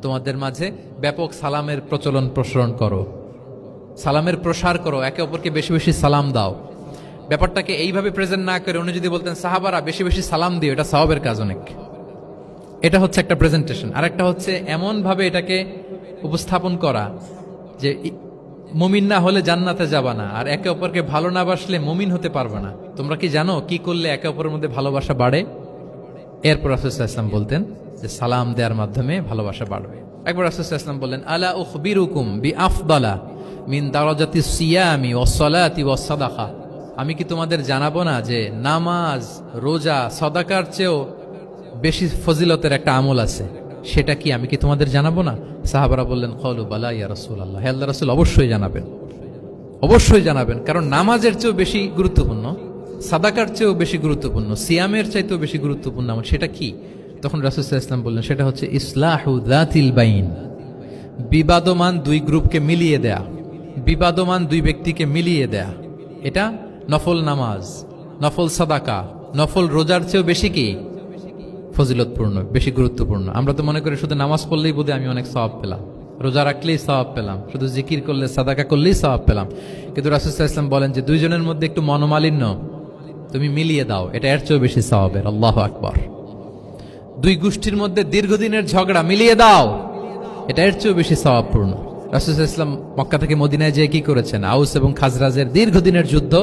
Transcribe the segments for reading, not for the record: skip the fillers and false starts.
তোমাদের মাঝে ব্যাপক সালামের প্রচলন প্রসারণ করো, সালামের প্রসার করো, একে অপরকে বেশি বেশি সালাম দাও। ব্যাপারটাকে এইভাবে প্রেজেন্ট না করে উনি যদি বলতেন সাহাবারা বেশি বেশি সালাম দিও, এটা সওয়াবের কাজ অনেক। এটা হচ্ছে একটা প্রেজেন্টেশন। আর একটা হচ্ছে এমন ভাবে এটাকে উপস্থাপন করা যে মুমিন না হলে জান্নাতে যাবা না, আর একে অপরকে ভালো না বাসলে মুমিন হতে পারবে না। তোমরা কি জানো কি করলে একে অপরের মধ্যে ভালোবাসা বাড়ে? এরপর রাসূল সাল্লাল্লাহু আলাইহি ওয়াসাল্লাম বলতেন যে সালাম দেওয়ার মাধ্যমে ভালোবাসা বাড়বে। একবার রাসূল সাল্লাল্লাহু আলাইহি ওয়াসাল্লাম বললেন, আলা উখবিরুকুম বিআফদালা মিন দারাজাতিস সিয়ামি ওয়াস সালাতি ওয়াস সাদাকা। আমি কি তোমাদের জানাবো না যে নামাজ, রোজা, সাদাকার চেয়েও বেশি ফজিলতের একটা আমল আছে, সেটা কি আমি কি তোমাদের জানাবো না? সাহাবারা বললেন, ক্বালু বালা ইয়া রাসূলুল্লাহ, হে আল্লাহর রাসূল অবশ্যই জানাবেন, অবশ্যই জানাবেন। কারণ নামাজের চেয়েও বেশি গুরুত্বপূর্ণ, সাদাকার চেয়েও বেশি গুরুত্বপূর্ণ, সিয়ামের চাইতেও বেশি গুরুত্বপূর্ণ আমল, সেটা কি? তখন রাসূল সাল্লাল্লাহু আলাইহি ওয়াসাল্লাম বললেন, সেটা হচ্ছে ইসলাহু যাতিল বাইন, বিবাদমান দুই গ্রুপকে মিলিয়ে দেয়া, বিবাদমান দুই ব্যক্তিকে মিলিয়ে দেয়া। এটা নফল নামাজ, নফল সাদাকা, নফল রোজার চেয়েও বেশি কি ফজিলতপূর্ণ, বেশি গুরুত্বপূর্ণ। আমরা তো মনে করি শুধু নামাজ পড়লেই বোধহয় আমি অনেক সওয়াব পেলাম, রোজা রাখলেই সওয়াব পেলাম, শুধু জিকির করলে, সাদাকা করলেই সওয়াব পেলাম। কিন্তু রাসূল সাল্লাল্লাহু আলাইহি ওয়াসাল্লাম বলেন যে দুইজনের মধ্যে একটু মনোমালিন্য তুমি মিলিয়ে দাও, এটা এর চেয়েও বেশি সওয়াবের। আল্লাহু আকবার। দুই গোষ্ঠীর মধ্যে দীর্ঘদিনের ঝগড়া মিলিয়ে দাও, এটা এর চেয়েও বেশি সওয়াবপূর্ণ। রাসূল সাল্লাল্লাহু আলাইহি ওয়াসাল্লাম মক্কা থেকে মদিনায় যেয়ে কি করেছেন? আউস এবং খাজরাজের দীর্ঘদিনের যুদ্ধ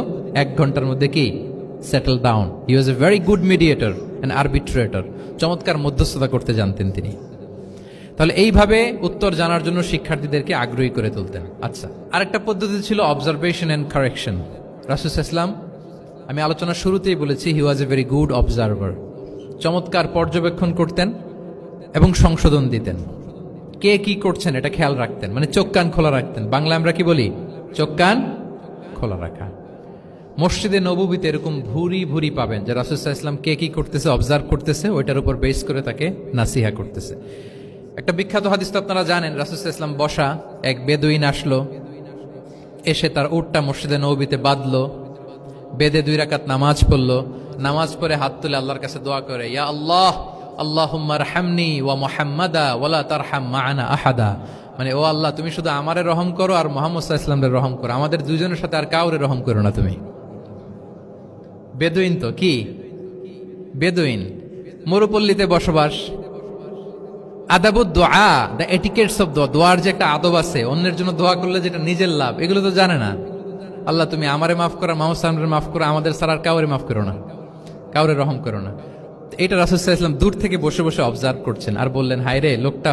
1 ঘন্টার মধ্যে কি settle down. He was a very good mediator and arbitrator. চমৎকার মধ্যস্থতা করতে জানতেন তিনি। তাহলে এইভাবে উত্তর জানার জন্য শিক্ষার্থীদেরকে আগ্রহী করে তুলতেন। আচ্ছা, আরেকটা পদ্ধতি ছিল অবজারভেশন এন্ড কারেকশন। রাসূল সাল্লাল্লাহু আলাইহি ওয়াসাল্লাম, আমি আলোচনার শুরুতেই বলেছি, হি was a very good observer. চমৎকার পর্যবেক্ষণ করতেন এবং সংশোধন দিতেন। কে কি করছেন এটা খেয়াল রাখতেন, মানে চোখ কান খোলা রাখতেন। বাংলা আমরা কি বলি? চোখ কান খোলা রাখা। মসজিদে নববীতে এরকম ভুরি ভুরি পাবেন যে রাসূল সাল্লাল্লাহু আলাইহি ওয়াসাল্লাম কে কি করতেছে অবজার্ভ করতেছে, ওইটার উপর বেস করে তাকে নাসিহা করতেছে। একটা বিখ্যাত হাদিস তো আপনারা জানেন, রাসূল সাল্লাল্লাহু আলাইহি ওয়াসাল্লাম বসা, এক বেদুইন আসলো, এসে তার উটটা মসজিদে নববীতে বাঁধলো, বেদে 2 রাকাত নামাজ পড়লো, নামাজ পড়ে হাত তুলে আল্লাহর কাছে দোয়া করে, ইয়া আল্লাহ আল্লাহুম্মা আরহামনি ওয়া মুহাম্মাদা ওয়ালা তারহাম মা'ানা আহাদা। মানে ও আল্লাহ, তুমি শুধু আমারে রহম করো আর মুহাম্মদ সাল্লাল্লাহু আলাইহি ওয়াসাল্লামের রহম করো, আমাদের দুইজনের সাথে আর কাউরে রহম করো না তুমি। বেদুইন তো কি, বেদুইন, মরুপল্লীতে বসবাস। আদাবুদ দোয়া, দ্য এটিকেটস অফ দোয়া, দোয়ার যে একটা আদব আছে, অন্যের জন্য দোয়া করলে যেটা নিজের লাভ, এগুলো তো জানে না। আল্লাহ তুমি আমারে মাফ করো, মুহাম্মদ সাল্লাল্লাহু আলাইহি ওয়াসাল্লামকে মাফ করো, আমাদের ছাড়া আর কাউরে মাফ করো না, কাউরে রহম করো না। এটা রাসূল সাল্লাল্লাহু আলাইহি ওয়াসাল্লাম দূর থেকে বসে বসে অবজার্ভ করছেন আর বললেন, হায় রে লোকটা